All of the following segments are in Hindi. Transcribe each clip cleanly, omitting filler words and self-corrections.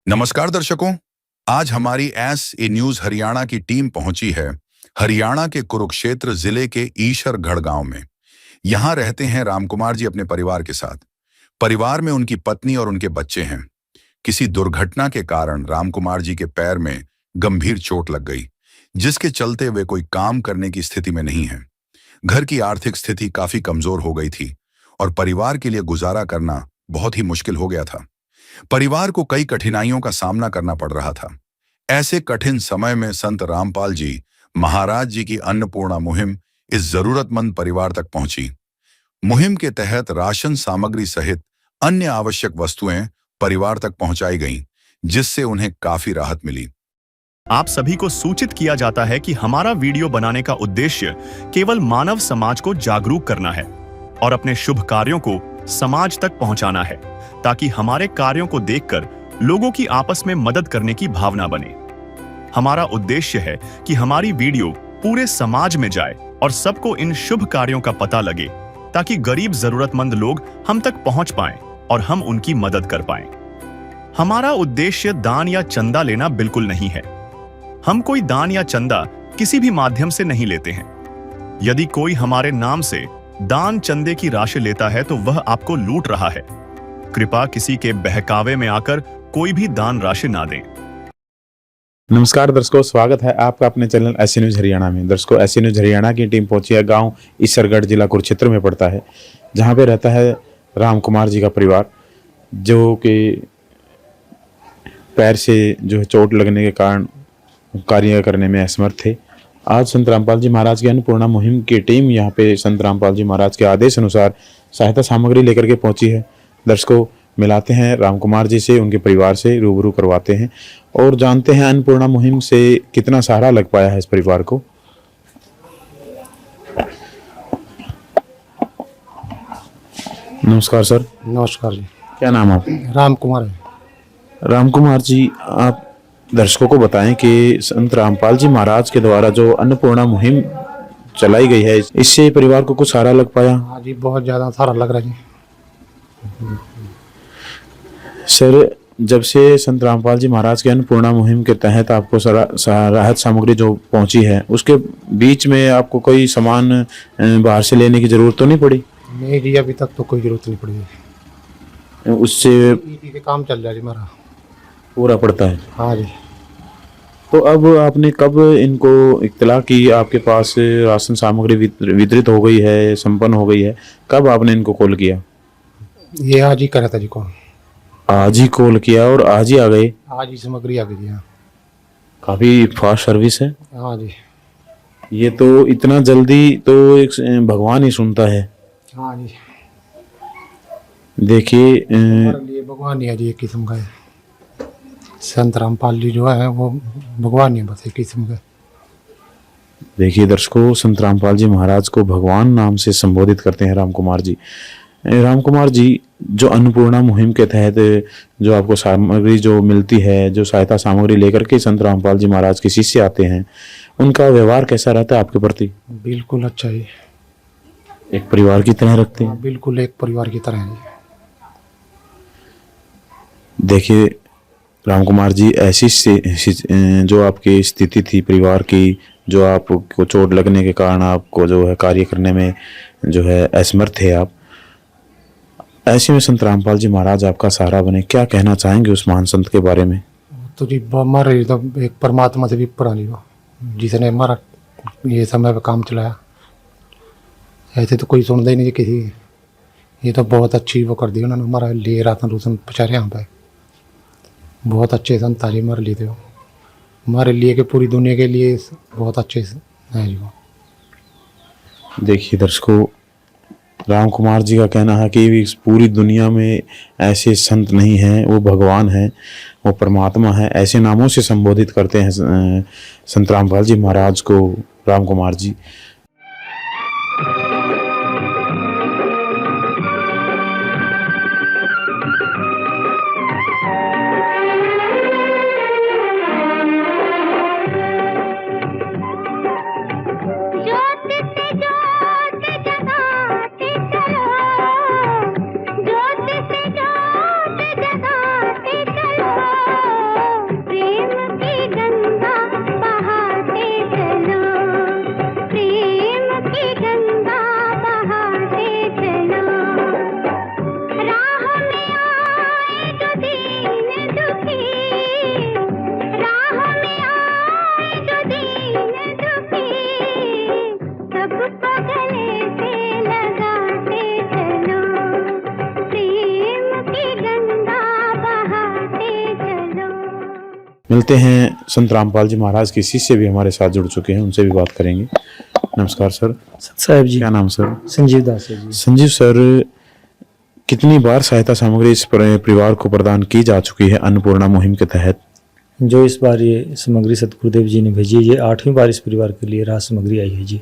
नमस्कार दर्शकों, आज हमारी एस ए न्यूज हरियाणा की टीम पहुंची है हरियाणा के कुरुक्षेत्र जिले के ईशरगढ़ गांव में। यहां रहते हैं रामकुमार जी अपने परिवार के साथ। परिवार में उनकी पत्नी और उनके बच्चे हैं। किसी दुर्घटना के कारण रामकुमार जी के पैर में गंभीर चोट लग गई, जिसके चलते वे कोई काम करने की स्थिति में नहीं है। घर की आर्थिक स्थिति काफी कमजोर हो गई थी और परिवार के लिए गुजारा करना बहुत ही मुश्किल हो गया था। परिवार को कई कठिनाइयों का सामना करना पड़ रहा था। ऐसे कठिन समय में संत रामपाल जी महाराज जी की अन्नपूर्णा मुहिम इस जरूरतमंद परिवार तक पहुंची। मुहिम के तहत राशन सामग्री सहित अन्य आवश्यक वस्तुएं परिवार तक पहुंचाई गईं, जिससे उन्हें काफी राहत मिली। आप सभी को सूचित किया जाता है कि हमारा वीडियो बनाने का उद्देश्य केवल मानव समाज को जागरूक करना है और अपने शुभ कार्यों को समाज तक पहुंचाना है, ताकि हमारे कार्यों को देखकर लोगों की आपस में मदद करने की भावना बने। हमारा उद्देश्य है कि हमारी वीडियो पूरे समाज में जाए और सबको इन शुभ कार्यों का पता लगे, ताकि गरीब जरूरतमंद लोग हम तक पहुंच पाएं और हम उनकी मदद कर पाएं। हमारा उद्देश्य दान या चंदा लेना बिल्कुल नहीं है। हम कोई दान या चंदा किसी भी माध्यम से नहीं लेते हैं। यदि कोई हमारे नाम से दान चंदे की राशि लेता है तो वह आपको लूट रहा है। कृपया किसी के बहकावे में आकर कोई भी दान राशि ना दें। नमस्कार दर्शकों, स्वागत है आपका अपने चैनल एस न्यूज हरियाणा में। दर्शकों, एस न्यूज हरियाणा की टीम पहुंची है गांव ईशरगढ़, जिला कुरुक्षेत्र में पड़ता है, जहां पे रहता है रामकुमार जी का परिवार, जो कि पैर से जो है चोट लगने के कारण कार्य करने में असमर्थ थे। आज संत रामपाल जी महाराज की अन्नपूर्णा मुहिम की टीम यहाँ पे संत रामपाल जी महाराज के आदेश अनुसार सहायता सामग्री लेकर के पहुंची है। दर्शकों, मिलाते हैं रामकुमार जी से, उनके परिवार से रूबरू करवाते हैं और जानते हैं अन्नपूर्णा मुहिम से कितना सहारा लग पाया है इस परिवार को। नमस्कार सर। नमस्कार जी। क्या नाम आप? रामकुमार है। रामकुमार जी, आप दर्शकों को बताएं कि संत रामपाल जी महाराज के द्वारा जो अन्नपूर्णा मुहिम चलाई गई है, इससे परिवार को कुछ सहारा लग पाया? हाँ जी, बहुत ज़्यादा सहारा लग रहा है जी। सर, जब से संत रामपाल जी महाराज के अन्नपूर्णा मुहिम के तहत आपको राहत सामग्री जो पहुंची है, उसके बीच में आपको कोई सामान बाहर से लेने की जरूरत तो नहीं पड़ी? नहीं जी, अभी तक तो कोई जरूरत नहीं पड़ी। उससे ईटी के काम चल रहा है जी हमारा, पूरा पड़ता है। हाँ जी। तो अब आपने कब इनको इत्तला की आपके पास राशन सामग्री वितरित हो गई है, संपन्न हो गई है? कब आपने इनको कॉल किया? ये आज ही करा था जी कॉल। आज ही कॉल किया और आज ही आ गए? आज ही सामग्री आ गई जी। हाँ, काफी फास्ट सर्विस है। हाँ जी। ये तो इतना जल्दी तो एक भगवान ही सुनता है। हाँ जी। देखिए, हमारे लिए भगवान ही है जी, एक किस्म का है। संत रामपाल जी जो है वो भगवान ही बस एक किस्म का। देखिए दर्शकों, संत रामपाल जी महाराज को भगवान नाम से संबोधित करते हैं रामकुमार जी। रामकुमार जी, जो अन्नपूर्णा मुहिम के तहत जो आपको सामग्री जो मिलती है, जो सहायता सामग्री लेकर के संत रामपाल जी महाराज के शिष्य आते हैं, उनका व्यवहार कैसा रहता है आपके प्रति? बिल्कुल अच्छा है। एक परिवार की तरह रखते हैं? बिल्कुल एक परिवार की तरह है। देखिए रामकुमार जी, ऐसी जो आपकी स्थिति थी परिवार की, जो आपको चोट लगने के कारण आपको जो है कार्य करने में जो है असमर्थ थे आप, ऐसे में संत रामपाल जी महाराज आपका सहारा बने। क्या कहना चाहेंगे उस महान संत के बारे में? तो जी हमारे तो एक परमात्मा से भी पुरानी हो, जिसने हमारा ये समय पे काम चलाया। ऐसे तो कोई सुनता ही नहीं किसी। ये तो बहुत अच्छी वो कर दी उन्होंने, हमारा लिए राशन रूसन पहुँचा यहाँ पे। बहुत अच्छे संत जी हमारे लिए थे, हमारे लिए के पूरी दुनिया के लिए बहुत अच्छे हैं जी वो। देखिए दर्शकों, रामकुमार जी का कहना है कि पूरी दुनिया में ऐसे संत नहीं हैं, वो भगवान हैं, वो परमात्मा है। ऐसे नामों से संबोधित करते हैं संत रामपाल जी महाराज को रामकुमार जी। मिलते हैं संत रामपाल जी महाराज के शिष्य भी हमारे साथ जुड़ चुके हैं, उनसे भी बात करेंगे। नमस्कार सर। साहब जी। क्या नाम सर? संजीव दास है जी। संजीव सर, कितनी बार सहायता सामग्री इस परिवार को प्रदान की जा चुकी है अन्नपूर्णा मुहिम के तहत? जो इस बार ये सामग्री सतगुरुदेव जी ने भेजी, ये 8वीं बार इस परिवार के लिए राहत सामग्री आई है जी।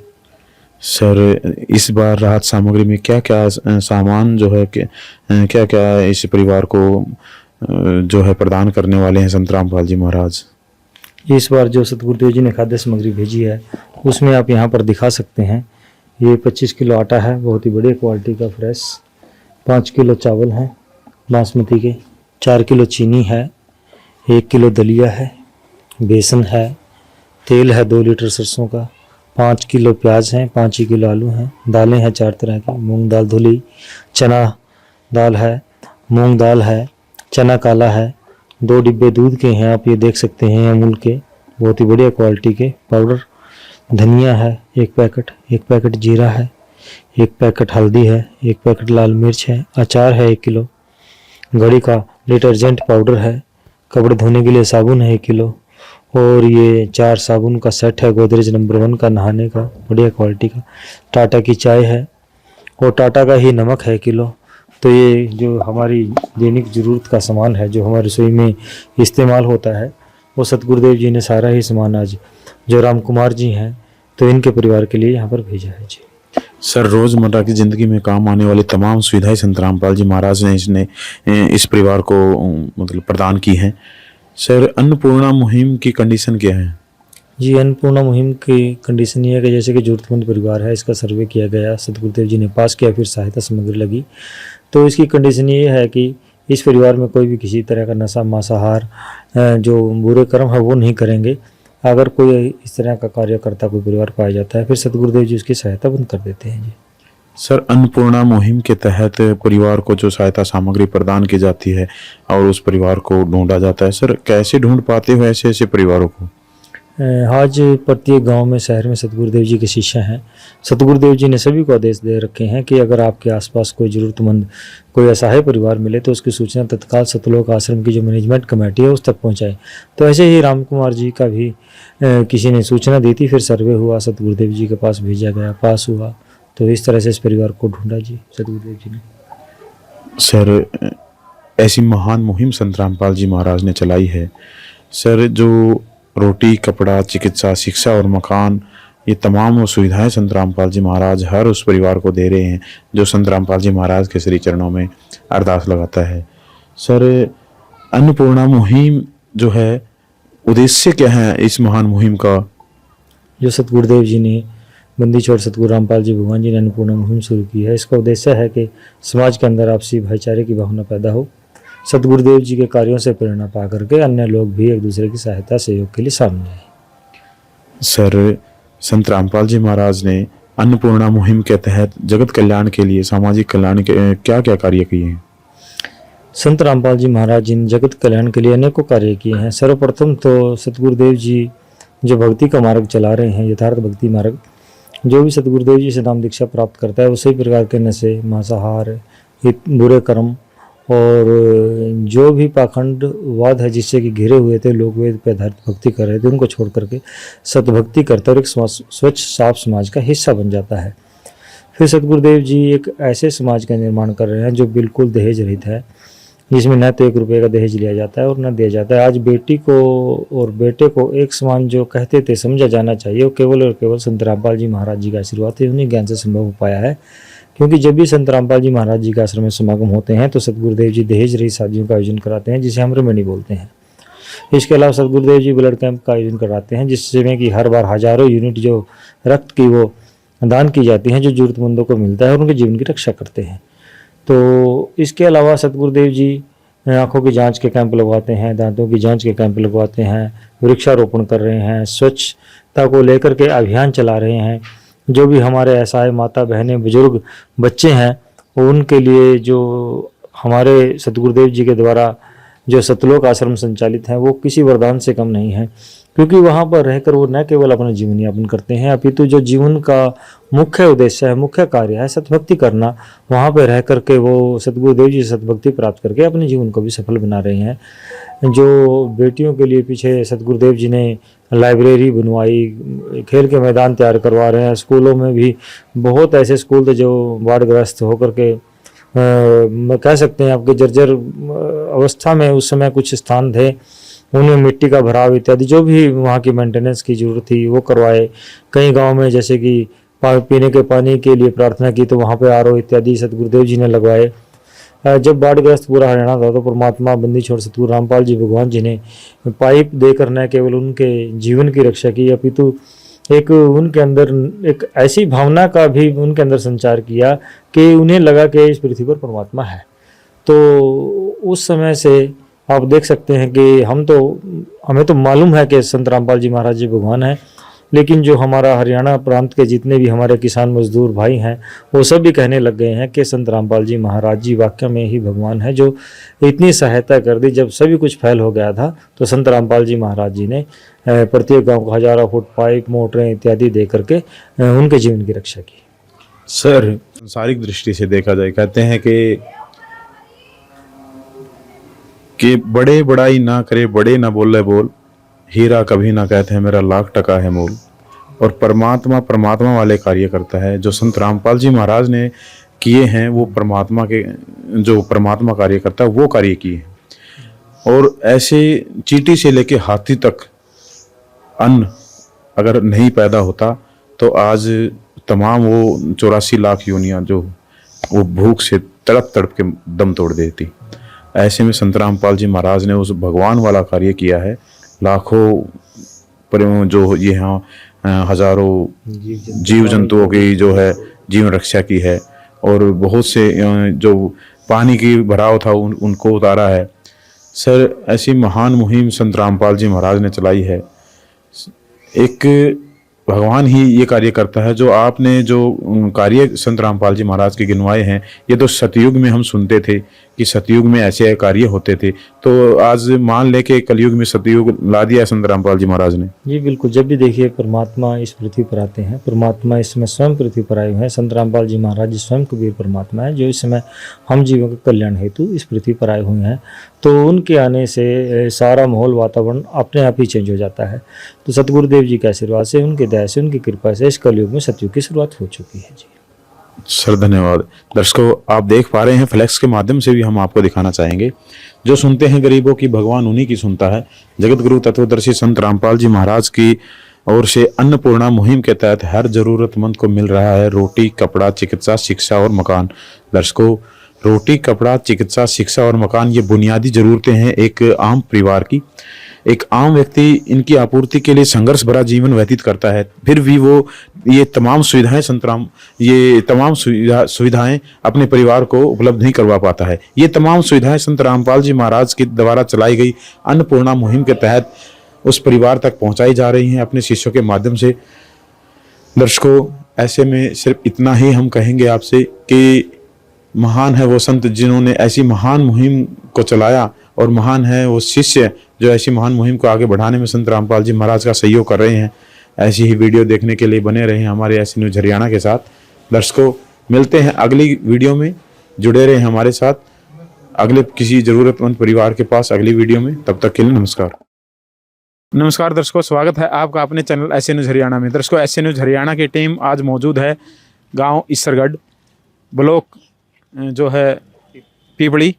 सर, इस बार राहत सामग्री में क्या क्या सामान जो है क्या क्या इस परिवार को जो है प्रदान करने वाले हैं संत रामपाल जी महाराज? इस बार जो सतगुरुदेव जी ने खाद्य सामग्री भेजी है उसमें आप यहाँ पर दिखा सकते हैं। ये 25 किलो आटा है, बहुत ही बढ़िया क्वालिटी का फ्रेश। 5 किलो चावल है बासमती के, 4 किलो चीनी है, 1 किलो दलिया है, बेसन है, तेल है 2 लीटर सरसों का, 5 किलो प्याज हैं, 5 ही किलो आलू हैं, दालें हैं 4 तरह की, मूंग दाल धुली, चना दाल है, मूंग दाल है, चना काला है, 2 डिब्बे दूध के हैं, आप ये देख सकते हैं अमूल के, बहुत ही बढ़िया क्वालिटी के पाउडर। धनिया है 1 पैकेट, 1 पैकेट जीरा है, 1 पैकेट हल्दी है, 1 पैकेट लाल मिर्च है, अचार है 1 किलो, घड़ी का डिटर्जेंट पाउडर है, कपड़े धोने के लिए साबुन है 1 किलो, और ये 4 साबुन का सेट है गोदरेज नंबर 1 का नहाने का, बढ़िया क्वालिटी का। टाटा की चाय है और टाटा का ही नमक है 1 किलो। तो ये जो हमारी दैनिक ज़रूरत का सामान है, जो हमारी रसोई में इस्तेमाल होता है, वो सतगुरुदेव जी ने सारा ही सामान आज जो राम कुमार जी हैं तो इनके परिवार के लिए यहाँ पर भेजा है जी। सर, रोजमर्रा की जिंदगी में काम आने वाली तमाम सुविधाएं संत रामपाल जी महाराज ने इस परिवार को मतलब प्रदान की हैं। सर, अन्नपूर्णा मुहिम की कंडीशन क्या है? जी, अन्नपूर्णा मुहिम की कंडीशन ये है कि जैसे कि जरूरतमंद परिवार है, इसका सर्वे किया गया, सतगुरुदेव जी ने पास किया, फिर सहायता सामग्री लगी। तो इसकी कंडीशन ये है कि इस परिवार में कोई भी किसी तरह का नशा मांसाहार जो बुरे कर्म है वो नहीं करेंगे। अगर कोई इस तरह का कार्य करता कोई परिवार पाया जाता है, फिर सतगुरुदेव जी उसकी सहायता बंद कर देते हैं जी। सर, अन्नपूर्णा मुहिम के तहत परिवार को जो सहायता सामग्री प्रदान की जाती है और उस परिवार को ढूंढा जाता है, सर कैसे ढूंढ पाते हो ऐसे ऐसे परिवारों को? आज प्रत्येक गांव में, शहर में सतगुरुदेव जी के शिष्य हैं। सतगुरुदेव जी ने सभी को आदेश दे रखे हैं कि अगर आपके आसपास कोई ज़रूरतमंद, कोई असहाय परिवार मिले तो उसकी सूचना तत्काल सतलोक आश्रम की जो मैनेजमेंट कमेटी है उस तक पहुंचाए। तो ऐसे ही राम कुमार जी का भी किसी ने सूचना दी थी, फिर सर्वे हुआ, सतगुरुदेव जी के पास भेजा गया, पास हुआ। तो इस तरह से इस परिवार को ढूंढा जी सतगुरुदेव जी ने। सर, ऐसी महान मुहिम संत रामपाल जी महाराज ने चलाई है। सर, जो रोटी, कपड़ा, चिकित्सा, शिक्षा और मकान, ये तमाम वो सुविधाएं संत रामपाल जी महाराज हर उस परिवार को दे रहे हैं जो संत रामपाल जी महाराज के श्री चरणों में अरदास लगाता है। सर, अन्नपूर्णा मुहिम जो है, उद्देश्य क्या है इस महान मुहिम का? जो सतगुरुदेव जी ने, बंदी छोड़ सतगुरु रामपाल जी भगवान जी ने अन्नपूर्णा मुहिम शुरू की है, इसका उद्देश्य है कि समाज के अंदर आपसी भाईचारे की भावना पैदा हो। सतगुरुदेव जी के कार्यों से प्रेरणा पा करके अन्य लोग भी एक दूसरे की सहायता सहयोग के लिए सामने आए। सर, संत रामपाल जी महाराज ने अन्नपूर्णा मुहिम के तहत जगत कल्याण के लिए, सामाजिक कल्याण के क्या क्या कार्य किए हैं? संत रामपाल जी महाराज जी ने जगत कल्याण के लिए अनेकों कार्य किए हैं। सर्वप्रथम तो सतगुरुदेव जी जो भक्ति का मार्ग चला रहे हैं, यथार्थ भक्ति मार्ग, जो भी सतगुरुदेव जी से नाम दीक्षा प्राप्त करता है उसी प्रकार के नशे, मांसाहार, बुरे कर्म और जो भी पाखंडवाद है जिससे कि घिरे हुए थे लोग, वेद पे आधारित भक्ति कर रहे थे, उनको छोड़ करके सतभक्ति करता और एक स्वच्छ साफ समाज का हिस्सा बन जाता है। फिर सतगुरुदेव जी एक ऐसे समाज का निर्माण कर रहे हैं जो बिल्कुल दहेज रहित है, जिसमें न तो 1 रुपये का दहेज लिया जाता है और न दिया जाता है। आज बेटी को और बेटे को एक समान जो कहते थे, समझा जाना चाहिए, वो केवल और केवल संत रामपाल जी महाराज जी का आशीर्वाद है, उन्हीं ज्ञान से संभव हो पाया है। क्योंकि जब भी संत रामपाल जी महाराज जी के आश्रम में समागम होते हैं तो सतगुरुदेव जी दहेज रहित शादियों का आयोजन कराते हैं, जिसे हम रेमेडी बोलते हैं। इसके अलावा सतगुरुदेव जी ब्लड कैंप का आयोजन कराते हैं, जिसमें कि हर बार हजारों यूनिट जो रक्त की वो दान की जाती हैं, जो जरूरतमंदों को मिलता है और उनके जीवन की रक्षा करते हैं। तो इसके अलावा सतगुरुदेव जी आँखों की जांच के कैंप लगवाते हैं, दांतों की जांच के कैंप लगवाते हैं, वृक्षारोपण कर रहे हैं, स्वच्छता को लेकर के अभियान चला रहे हैं। जो भी हमारे असहाय माता बहनें, बुजुर्ग, बच्चे हैं, उनके लिए जो हमारे सतगुरुदेव जी के द्वारा जो सतलोक आश्रम संचालित हैं वो किसी वरदान से कम नहीं है। क्योंकि वहाँ पर रहकर वो न केवल अपना जीवन यापन करते हैं, अपितु जो जीवन का मुख्य उद्देश्य है, मुख्य कार्य है सतभक्ति करना, वहाँ पर रह करके वो सतगुरुदेव जी से सतभक्ति प्राप्त करके अपने जीवन को भी सफल बना रहे हैं। जो बेटियों के लिए पीछे सतगुरुदेव जी ने लाइब्रेरी बनवाई, खेल के मैदान तैयार करवा रहे हैं। स्कूलों में भी बहुत ऐसे स्कूल थे जो बाढ़ग्रस्त होकर के कह सकते हैं आपके जर्जर अवस्था में उस समय कुछ स्थान थे, उनमें मिट्टी का भराव इत्यादि जो भी वहाँ की मेंटेनेंस की जरूरत थी वो करवाए। कई गांव में जैसे कि पीने के पानी के लिए प्रार्थना की तो वहाँ पे आरओ इत्यादि सतगुरुदेव जी ने लगवाए। जब बाढ़ग्रस्त पूरा हरियाणा था तो परमात्मा बंदी छोड़ सतगुरु रामपाल जी भगवान जी ने पाइप देकर न केवल उनके जीवन की रक्षा की, अपितु एक उनके अंदर एक ऐसी भावना का भी उनके अंदर संचार किया कि उन्हें लगा कि इस पृथ्वी पर परमात्मा है। तो उस समय से आप देख सकते हैं कि हमें तो मालूम है कि संत रामपाल जी महाराज जी भगवान हैं, लेकिन जो हमारा हरियाणा प्रांत के जितने भी हमारे किसान मजदूर भाई हैं वो सब भी कहने लग गए हैं कि संत रामपाल जी महाराज जी वाकई में ही भगवान है, जो इतनी सहायता कर दी। जब सभी कुछ फैल हो गया था तो संत रामपाल जी महाराज जी ने प्रत्येक गांव को हजारों फुट पाइप, मोटरें इत्यादि दे करके उनके जीवन की रक्षा की। सर, सांसारिक दृष्टि से देखा जाए, कहते हैं कि बड़े बड़ाई ना करे, बड़े ना बोले बोल, हीरा कभी ना कहते हैं मेरा लाख टका है मोल। और परमात्मा परमात्मा वाले कार्य करता है। जो संत रामपाल जी महाराज ने किए हैं वो परमात्मा के, जो परमात्मा कार्य करता है वो कार्य किए हैं। और ऐसे चींटी से लेके हाथी तक अन्न अगर नहीं पैदा होता तो आज तमाम वो 84 लाख योनियां जो वो भूख से तड़प तड़प के दम तोड़ देती। ऐसे में संत रामपाल जी महाराज ने उस भगवान वाला कार्य किया है। लाखों जो ये यहाँ हजारों जीव जंतुओं की जो है जीवन रक्षा की है, और बहुत से जो पानी की भराव था उनको उतारा है। सर, ऐसी महान मुहिम संत रामपाल जी महाराज ने चलाई है। एक भगवान ही ये कार्य करता है। जो आपने जो कार्य संत रामपाल जी महाराज के गिनवाए हैं, ये तो सतयुग में हम सुनते थे कि सतयुग में ऐसे कार्य होते थे, तो आज मान ले के कलयुग में सतयुग ला दिया संत रामपाल जी महाराज ने। जी बिल्कुल, जब भी देखिए परमात्मा इस पृथ्वी पर आते हैं, परमात्मा इस समय स्वयं पृथ्वी पर आए हुए हैं। संत रामपाल जी महाराज जी स्वयं कबीर परमात्मा है जो इस समय हम जीवों के कल्याण हेतु इस पृथ्वी पर आए हुए हैं। तो उनके आने से सारा माहौल, वातावरण अपने आप ही चेंज हो जाता है। तो सतगुरुदेव जी के आशीर्वाद से, उनके दया से, उनकी कृपा से इस कलयुग में सतयुग की शुरुआत हो चुकी है। जी सर, धन्यवाद। दर्शकों, आप देख पा रहे हैं, फ्लैक्स के माध्यम से भी हम आपको दिखाना चाहेंगे। जो सुनते हैं गरीबों की, भगवान उन्हीं की सुनता है। जगत गुरु तत्वदर्शी संत रामपाल जी महाराज की ओर से अन्नपूर्णा मुहिम के तहत हर जरूरतमंद को मिल रहा है रोटी, कपड़ा, चिकित्सा, शिक्षा और मकान। दर्शकों, रोटी, कपड़ा, चिकित्सा, शिक्षा और मकान ये बुनियादी जरूरतें हैं एक आम परिवार की। एक आम व्यक्ति इनकी आपूर्ति के लिए संघर्ष भरा जीवन व्यतीत करता है, फिर भी वो ये तमाम सुविधाएं अपने परिवार को उपलब्ध नहीं करवा पाता है। ये तमाम सुविधाएं संत रामपाल जी महाराज के द्वारा चलाई गई अन्नपूर्णा मुहिम के तहत उस परिवार तक पहुंचाई जा रही हैं अपने शिष्यों के माध्यम से। दर्शकों, ऐसे में सिर्फ इतना ही हम कहेंगे आपसे कि महान है वो संत जिन्होंने ऐसी महान मुहिम को चलाया, और महान है वो शिष्य जो ऐसी महान मुहिम को आगे बढ़ाने में संत रामपाल जी महाराज का सहयोग कर रहे हैं। ऐसी ही वीडियो देखने के लिए बने रहे हमारे ऐसी न्यूज़ हरियाणा के साथ। दर्शकों, मिलते हैं अगली वीडियो में, जुड़े रहे हमारे साथ अगले किसी जरूरतमंद परिवार के पास अगली वीडियो में। तब तक के लिए नमस्कार। नमस्कार दर्शकों, स्वागत है आपका अपने चैनल ऐसे न्यूज़ हरियाणा में। दर्शकों, ऐसे न्यूज़ हरियाणा की टीम आज मौजूद है गाँव ईसरगढ़, ब्लॉक जो है पीपड़ी,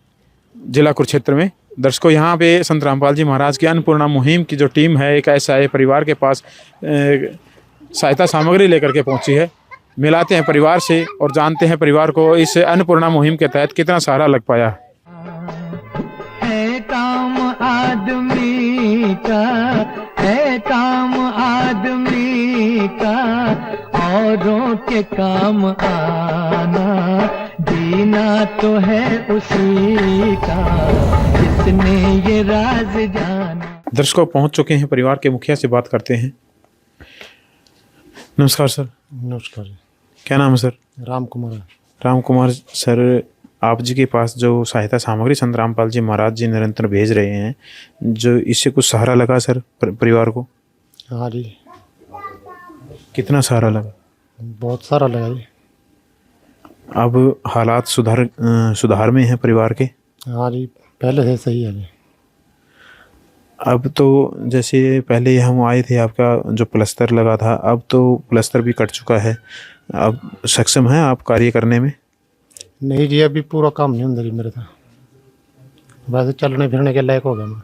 जिला कुरुक्षेत्र में। दर्शकों, यहाँ पे संत रामपाल जी महाराज की अन्नपूर्णा मुहिम की जो टीम है एक ऐसा परिवार के पास सहायता सामग्री लेकर के पहुँची है। मिलाते हैं परिवार से और जानते हैं परिवार को इस अन्नपूर्णा मुहिम के तहत कितना सहारा लग पाया है। काम आदमी का है, काम आदमी का औरों के काम आना, जीना तो है उसी का जिसने ये राज जाना। दर्शकों, पहुंच चुके हैं परिवार के मुखिया से बात करते हैं। नमस्कार सर। नमस्कार। क्या नाम है सर? राम कुमार। राम कुमार सर, आप जी के पास जो सहायता सामग्री संत रामपाल जी महाराज जी निरंतर भेज रहे हैं, जो इससे कुछ सहारा लगा सर परिवार को? हाँ जी, कितना सहारा लगा? बहुत सारा लगा जी। अब हालात सुधार में हैं परिवार के? हाँ जी, पहले से सही है जी। अब तो जैसे पहले हम आए थे, आपका जो प्लस्तर लगा था, अब तो प्लस्तर भी कट चुका है। अब सक्षम हैं आप कार्य करने में? नहीं जी, अभी पूरा काम नहीं होता जी मेरे तो, वैसे चलने फिरने के लायक हो गया मैं।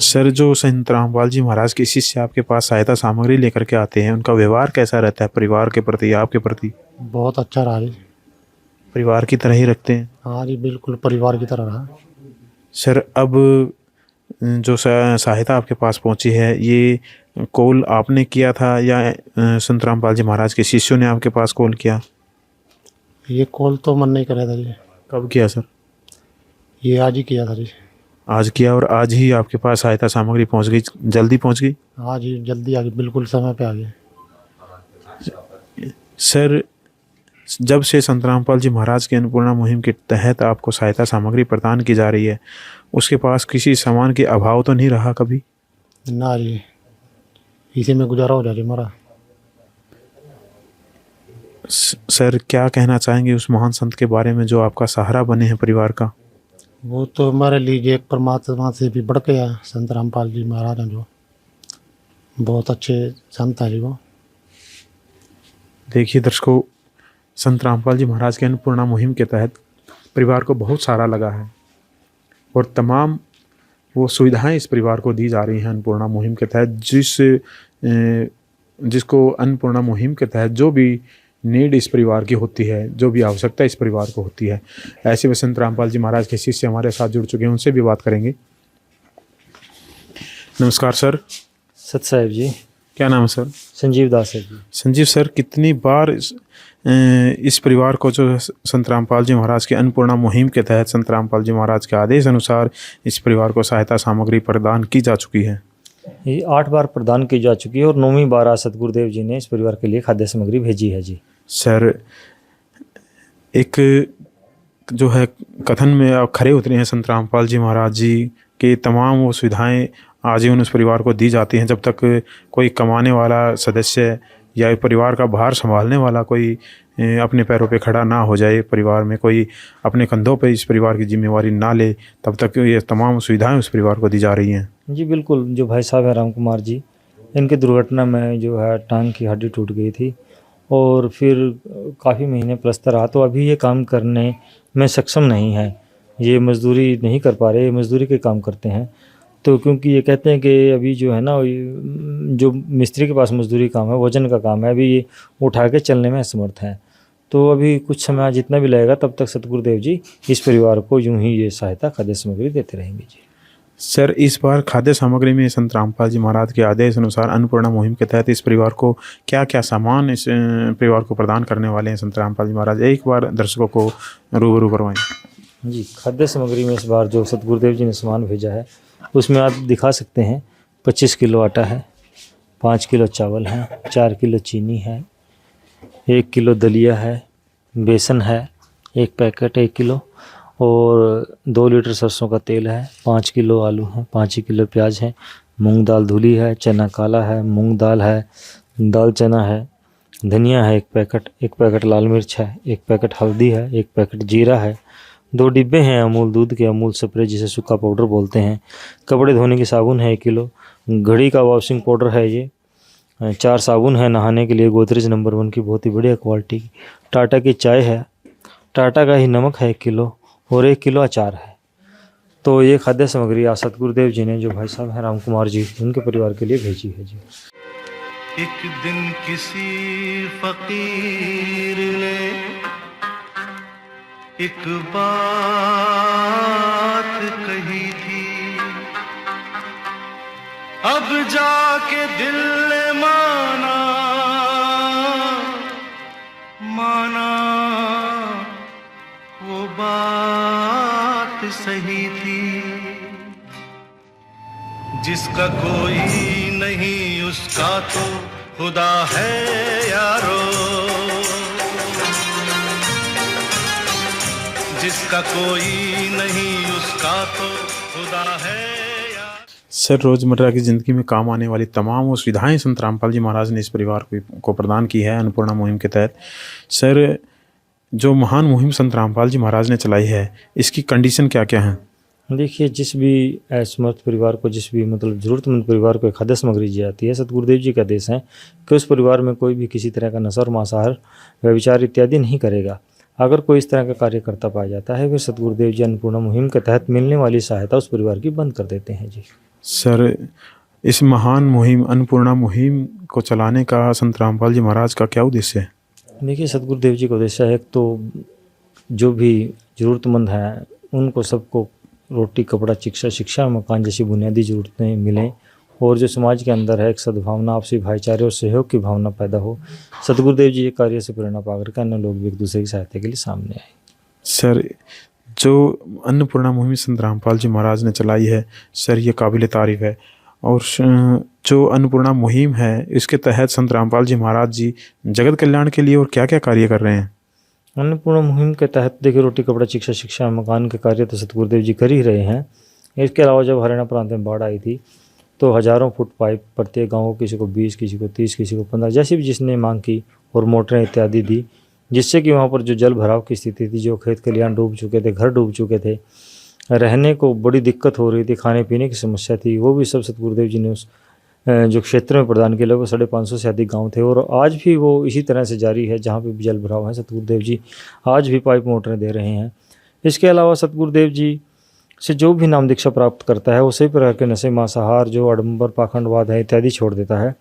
सर, जो संत रामपाल जी महाराज के शिष्य आपके पास सहायता सामग्री लेकर के आते हैं, उनका व्यवहार कैसा रहता है परिवार के प्रति, आपके प्रति? बहुत अच्छा रहा जी। परिवार की तरह ही रखते हैं? हाँ जी, बिल्कुल परिवार की तरह रहा। सर, अब जो सहायता आपके पास पहुंची है, ये कॉल आपने किया था या संत रामपाल जी महाराज के शिष्यों ने आपके पास कॉल किया? ये कॉल तो मन नहीं कर रहा था जी, कब किया सर? ये आज ही किया था जी। आज किया, और आज ही आपके पास सहायता सामग्री पहुंच गई, जल्दी पहुंच गई? हाँ जी, जल्दी आ गई, बिल्कुल समय पे आ गए। सर, जब से संत रामपाल जी महाराज की अन्नपूर्णा मुहिम के तहत आपको सहायता सामग्री प्रदान की जा रही है, उसके पास किसी सामान के अभाव तो नहीं रहा कभी? ना जी, इसी में गुजारा हो जाए हमारा। सर, क्या कहना चाहेंगे उस महान संत के बारे में जो आपका सहारा बने हैं परिवार का? वो तो हमारे लिए एक परमात्मा से भी बढ़ के है, संत रामपाल जी महाराज हैं जो, बहुत अच्छे संत हैं जी वो। देखिए दर्शकों, संत रामपाल जी महाराज के अन्नपूर्णा मुहिम के तहत परिवार को बहुत सारा लगा है, और तमाम वो सुविधाएं इस परिवार को दी जा रही हैं अन्नपूर्णा मुहिम के तहत। जिसको अन्नपूर्णा मुहिम के तहत जो भी नीड इस परिवार की होती है, जो भी आवश्यकता इस परिवार को होती है, ऐसे में संत रामपाल जी महाराज के शिष्य हमारे साथ जुड़ चुके हैं, उनसे भी बात करेंगे। नमस्कार सर। सत साहेब जी। क्या नाम है सर? संजीव दास है जी। संजीव सर, कितनी बार इस परिवार को जो संत रामपाल जी महाराज के अन्नपूर्णा मुहिम के तहत संत रामपाल जी महाराज के आदेश अनुसार इस परिवार को सहायता सामग्री प्रदान की जा चुकी है? ये 8 बार प्रदान की जा चुकी है, और 9वीं बार आज सतगुरुदेव जी ने इस परिवार के लिए खाद्य सामग्री भेजी है जी। सर, एक जो है कथन में आप खरे उतरे हैं, संत रामपाल जी महाराज जी के तमाम वो सुविधाएं आजीवन उस परिवार को दी जाती हैं जब तक कोई कमाने वाला सदस्य या परिवार का भार संभालने वाला कोई अपने पैरों पे खड़ा ना हो जाए, परिवार में कोई अपने कंधों पे इस परिवार की जिम्मेवारी ना ले, तब तक ये तमाम सुविधाएं उस परिवार को दी जा रही हैं। जी बिल्कुल। जो भाई साहब है राम कुमार जी, इनकी दुर्घटना में जो है टांग की हड्डी टूट गई थी, और फिर काफ़ी महीने प्लस्तर रहा, तो अभी ये काम करने में सक्षम नहीं है, ये मजदूरी नहीं कर पा रहे, ये मजदूरी के काम करते हैं। तो क्योंकि ये कहते हैं कि अभी जो है ना, जो मिस्त्री के पास मजदूरी काम है, वजन का काम है, अभी ये उठा के चलने में असमर्थ हैं। तो अभी कुछ समय जितना भी लगेगा, तब तक सतगुरुदेव जी इस परिवार को यूं ही ये सहायता खाद्य सामग्री देते रहेंगे जी। सर, इस बार खाद्य सामग्री में संत रामपाल जी महाराज के आदेश अनुसार अन्नपूर्णा मुहिम के तहत इस परिवार को क्या क्या सामान इस परिवार को प्रदान करने वाले हैं संत रामपाल जी महाराज? एक बार दर्शकों को रूबरू करवाएं। जी, खाद्य सामग्री में इस बार जो सतगुरुदेव जी ने सामान भेजा है, उसमें आप दिखा सकते हैं 25 किलो आटा है, 5 किलो चावल है, 4 किलो चीनी है, 1 किलो दलिया है, बेसन है 1 पैकेट 1 किलो, और 2 लीटर सरसों का तेल है, 5 किलो आलू है, 5 किलो प्याज है, मूंग दाल धुली है, चना काला है, मूंग दाल है, दाल चना है, धनिया है 1 पैकेट लाल मिर्च है, 1 पैकेट हल्दी है, 1 पैकेट जीरा है, 2 डिब्बे हैं अमूल दूध के, अमूल स्प्रे जिसे सूखा पाउडर बोलते हैं, कपड़े धोने की साबुन है 1 किलो, घड़ी का वॉशिंग पाउडर है ये, 4 साबुन है नहाने के लिए गोदरेज नंबर 1 की बहुत ही बढ़िया क्वालिटी की, टाटा की चाय है, टाटा का ही नमक है 1 किलो, और 1 किलो अचार है। तो ये खाद्य सामग्री आज सतगुरुदेव जी ने, जो भाई साहब हैं राम कुमार जी, उनके परिवार के लिए भेजी है जी। एक दिन किसी फकीर ने एक बात कही थी, अब जाके दिल ने माना वो बात सही थी। जिसका कोई नहीं उसका तो खुदा है यारो, जिसका कोई नहीं उसका तो खुदा है यार। सर, रोजमर्रा की जिंदगी में काम आने वाली तमाम वो सुविधाएं संत रामपाल जी महाराज ने इस परिवार को प्रदान की है अन्नपूर्णा मुहिम के तहत। सर, जो महान मुहिम संत रामपाल जी महाराज ने चलाई है, इसकी कंडीशन क्या क्या है? देखिए, जिस भी असमर्थ परिवार को, जिस भी मतलब ज़रूरतमंद परिवार को खाद्य सामग्री दी जाती है, सतगुरुदेव जी का आदेश है कि उस परिवार में कोई भी किसी तरह का नशा और मांसाहार, व्यभिचार इत्यादि नहीं करेगा। अगर कोई इस तरह का कार्य करता पाया जाता है, फिर सतगुरुदेव जी अन्नपूर्णा मुहिम के तहत मिलने वाली सहायता उस परिवार की बंद कर देते हैं जी। सर, इस महान मुहिम अन्नपूर्णा मुहिम को चलाने का संत रामपाल जी महाराज का क्या उद्देश्य है? देखिए, सतगुरुदेव जी का उद्देश्य है तो जो भी ज़रूरतमंद हैं उनको सबको रोटी, कपड़ा, शिक्षा और मकान जैसी बुनियादी ज़रूरतें मिलें, और जो समाज के अंदर है एक सद्भावना, आपसी भाईचारे और सहयोग की भावना पैदा हो। सतगुरुदेव जी ये कार्य से प्रेरणा पाकर के अन्य लोग भी एक दूसरे की सहायता के लिए सामने आए। सर, जो अन्नपूर्णा मुहिम संत रामपाल जी महाराज ने चलाई है, सर, ये काबिल तारीफ है। और जो अन्नपूर्णा मुहिम है, इसके तहत संत रामपाल जी महाराज जी जगत कल्याण के लिए और क्या क्या कार्य कर रहे हैं? अन्नपूर्णा मुहिम के तहत देखिए, रोटी, कपड़ा, शिक्षा और मकान के कार्य तो सतगुरुदेव जी कर ही रहे हैं। इसके अलावा जब हरियाणा प्रांत में बाढ़ आई थी तो हज़ारों फुट पाइप प्रत्येक गाँव को, किसी को 20, किसी को 30, किसी को 15, जैसी भी जिसने मांग की, और मोटरें इत्यादि दी, जिससे कि वहाँ पर जो जल भराव की स्थिति थी, जो खेत खलिहान डूब चुके थे, घर डूब चुके थे, रहने को बड़ी दिक्कत हो रही थी, खाने पीने की समस्या थी, वो भी सब सतगुरुदेव जी ने उस जो क्षेत्र में प्रदान किया। लगभग 550 से अधिक गांव थे, और आज भी वो इसी तरह से जारी है। जहां पे भी जल भराव है, सतगुरुदेव जी आज भी पाइप मोटरें दे रहे हैं। इसके अलावा सतगुरुदेव जी से जो भी नाम दीक्षा प्राप्त करता है, वो सभी प्रकार के नशे, मांसाहार, जो आडंबर, पाखंडवाद है इत्यादि छोड़ देता है,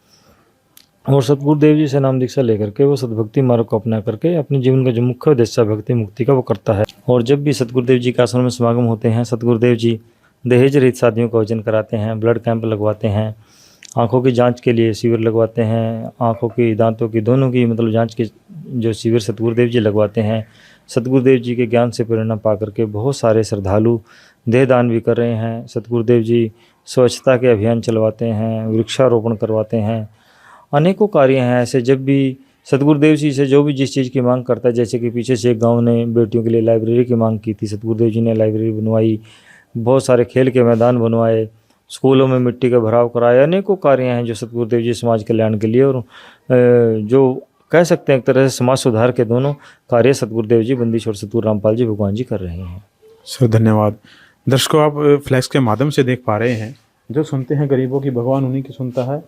और सतगुरुदेव जी से नाम दीक्षा लेकर के वो सद्भक्ति मार्ग को अपना करके अपने जीवन का जो मुख्य उद्देश्य भक्ति मुक्ति का वो करता है। और जब भी सतगुरुदेव जी के आश्रम में समागम होते हैं, सतगुरुदेव जी दहेज रहित शादियों का आयोजन कराते हैं, ब्लड कैंप लगवाते हैं, आँखों की जांच के लिए शिविर लगवाते हैं, आँखों की, दांतों की, दोनों की मतलब जांच के जो शिविर सतगुरुदेव जी लगवाते हैं। सतगुरुदेव जी के ज्ञान से प्रेरणा पा करके बहुत सारे श्रद्धालु देहदान भी कर रहे हैं। सतगुरुदेव जी स्वच्छता के अभियान चलवाते हैं, वृक्षारोपण करवाते हैं, अनेकों कार्य हैं ऐसे। जब भी सतगुरुदेव जी से जो भी जिस चीज़ की मांग करता है, जैसे कि पीछे से एक गाँव ने बेटियों के लिए लाइब्रेरी की मांग की थी, सतगुरुदेव जी ने लाइब्रेरी बनवाई, बहुत सारे खेल के मैदान बनवाए, स्कूलों में मिट्टी का भराव कराया, अनेकों कार्य हैं जो सतगुरुदेव जी समाज कल्याण के लिए, और जो कह सकते हैं एक तरह से समाज सुधार के दोनों कार्य सतगुरुदेव जी, बंदी और सतगुरु रामपाल जी भगवान जी कर रहे हैं। सर, धन्यवाद। दर्शकों, आप फ्लैक्स के माध्यम से देख पा रहे हैं, जो सुनते हैं गरीबों की भगवान उन्हीं की सुनता है।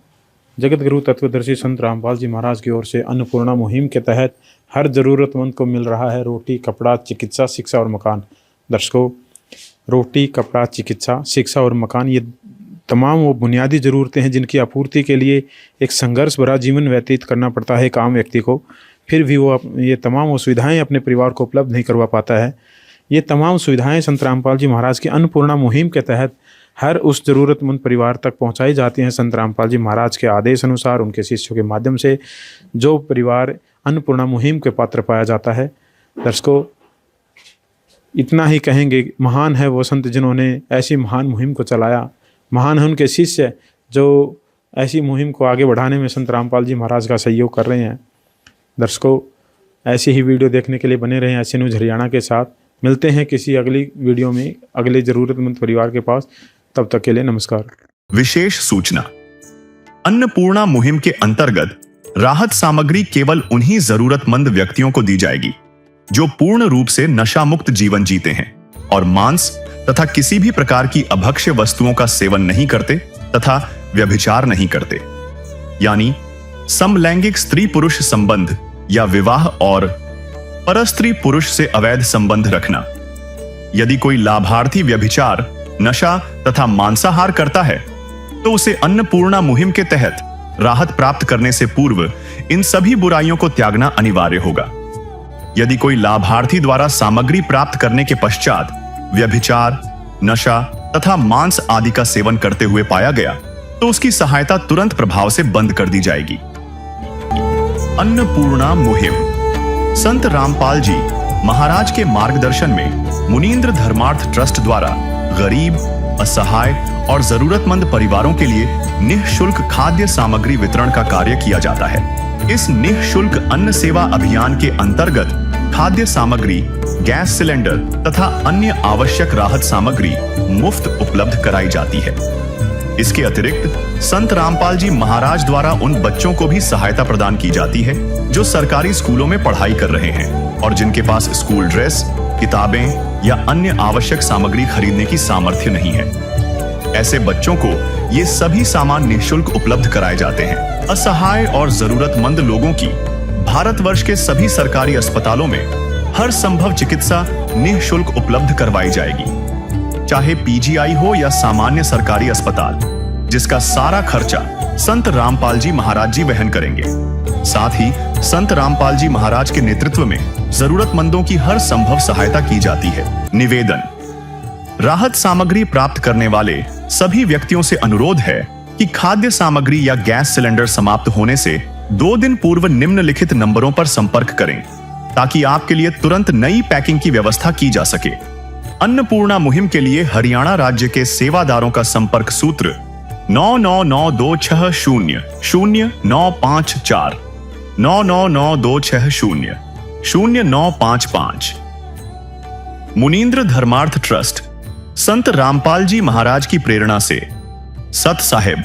जगत गुरु तत्वदर्शी संत रामपाल जी महाराज की ओर से अन्नपूर्णा मुहिम के तहत हर ज़रूरतमंद को मिल रहा है रोटी, कपड़ा, चिकित्सा, शिक्षा और मकान। दर्शकों, रोटी, कपड़ा, चिकित्सा, शिक्षा और मकान, ये तमाम वो बुनियादी ज़रूरतें हैं जिनकी आपूर्ति के लिए एक संघर्ष भरा जीवन व्यतीत करना पड़ता है एक आम व्यक्ति को। फिर भी वो ये तमाम वो सुविधाएं अपने परिवार को उपलब्ध नहीं करवा पाता है। ये तमाम सुविधाएं संत रामपाल जी महाराज की अन्नपूर्णा मुहिम के तहत हर उस ज़रूरतमंद परिवार तक पहुंचाई जाती हैं। संत रामपाल जी महाराज के आदेश अनुसार, उनके शिष्यों के माध्यम से जो परिवार अन्नपूर्णा मुहिम के पात्र पाया जाता है। दर्शकों, इतना ही कहेंगे, महान है वो संत जिन्होंने ऐसी महान मुहिम को चलाया, महान है उनके शिष्य जो ऐसी मुहिम को आगे बढ़ाने में संत रामपाल जी महाराज का सहयोग कर रहे हैं। दर्शकों, ऐसी ही वीडियो देखने के लिए बने रहें एसए न्यूज़ हरियाणा के साथ। मिलते हैं किसी अगली वीडियो में अगले ज़रूरतमंद परिवार के पास। तब तक के लिए नमस्कार। विशेष सूचना, अन्नपूर्णा मुहिम के अंतर्गत राहत सामग्री केवल उन्हीं जरूरतमंद व्यक्तियों को दी जाएगी जो पूर्ण रूप से नशा मुक्त जीवन जीते हैं और मांस तथा किसी भी प्रकार की अभक्ष्य वस्तुओं का सेवन नहीं करते तथा व्यभिचार नहीं करते, यानी समलैंगिक स्त्री पुरुष संबंध या विवाह और परस्त्री पुरुष से अवैध संबंध रखना। यदि कोई लाभार्थी व्यभिचार, नशा तथा मांसाहार करता है तो उसे अन्नपूर्णा मुहिम के तहत राहत प्राप्त करने से पूर्व इन सभी बुराइयों को त्यागना अनिवार्य होगा। यदि कोई लाभार्थी द्वारा सामग्री प्राप्त करने के पश्चात व्यभिचार, नशा तथा मांस आदि का सेवन करते हुए पाया गया तो उसकी सहायता तुरंत प्रभाव से बंद कर दी जाएगी। अन्नपूर्णा मुहिम संत रामपाल जी महाराज के मार्गदर्शन में मुनीन्द्र धर्मार्थ ट्रस्ट द्वारा गरीब, असहाय और जरूरतमंद परिवारों के लिए निःशुल्क खाद्य सामग्री वितरण का कार्य किया जाता है। इस निःशुल्क अन्न सेवा अभियान के अंतर्गत खाद्य सामग्री, गैस सिलेंडर तथा अन्य आवश्यक राहत सामग्री मुफ्त उपलब्ध कराई जाती है। इसके अतिरिक्त संत रामपाल जी महाराज द्वारा उन बच्चों को भी सहायता प्रदान की जाती है जो सरकारी स्कूलों में पढ़ाई कर रहे हैं और जिनके पास स्कूल ड्रेस, किताबें या अन्य आवश्यक सामग्री खरीदने की सामर्थ्य नहीं है। ऐसे बच्चों को ये सभी सामान निःशुल्क उपलब्ध कराए जाते हैं। असहाय और जरूरतमंद लोगों की भारतवर्ष के सभी सरकारी अस्पतालों में हर संभव चिकित्सा निःशुल्क उपलब्ध करवाई जाएगी, चाहे पीजीआई हो या सामान्य सरकारी अस्पताल, जिसका सारा खर्चा संत रामपाल जी महाराज जी वहन करेंगे। साथ ही संत रामपाल जी महाराज के नेतृत्व में जरूरतमंदों की हर संभव सहायता की जाती है। निवेदन: राहत सामग्री प्राप्त करने वाले सभी व्यक्तियों से अनुरोध है कि खाद्य सामग्री या गैस सिलेंडर समाप्त होने से 2 दिन पूर्व निम्नलिखित नंबरों पर संपर्क करें ताकि आपके लिए तुरंत नई पैकिंग की व्यवस्था की जा सके। अन्नपूर्णा मुहिम के लिए हरियाणा राज्य के सेवादारों का संपर्क सूत्र 9992600954 9992600955। मुनींद्र धर्मार्थ ट्रस्ट संत रामपाल जी महाराज की प्रेरणा से सत साहिब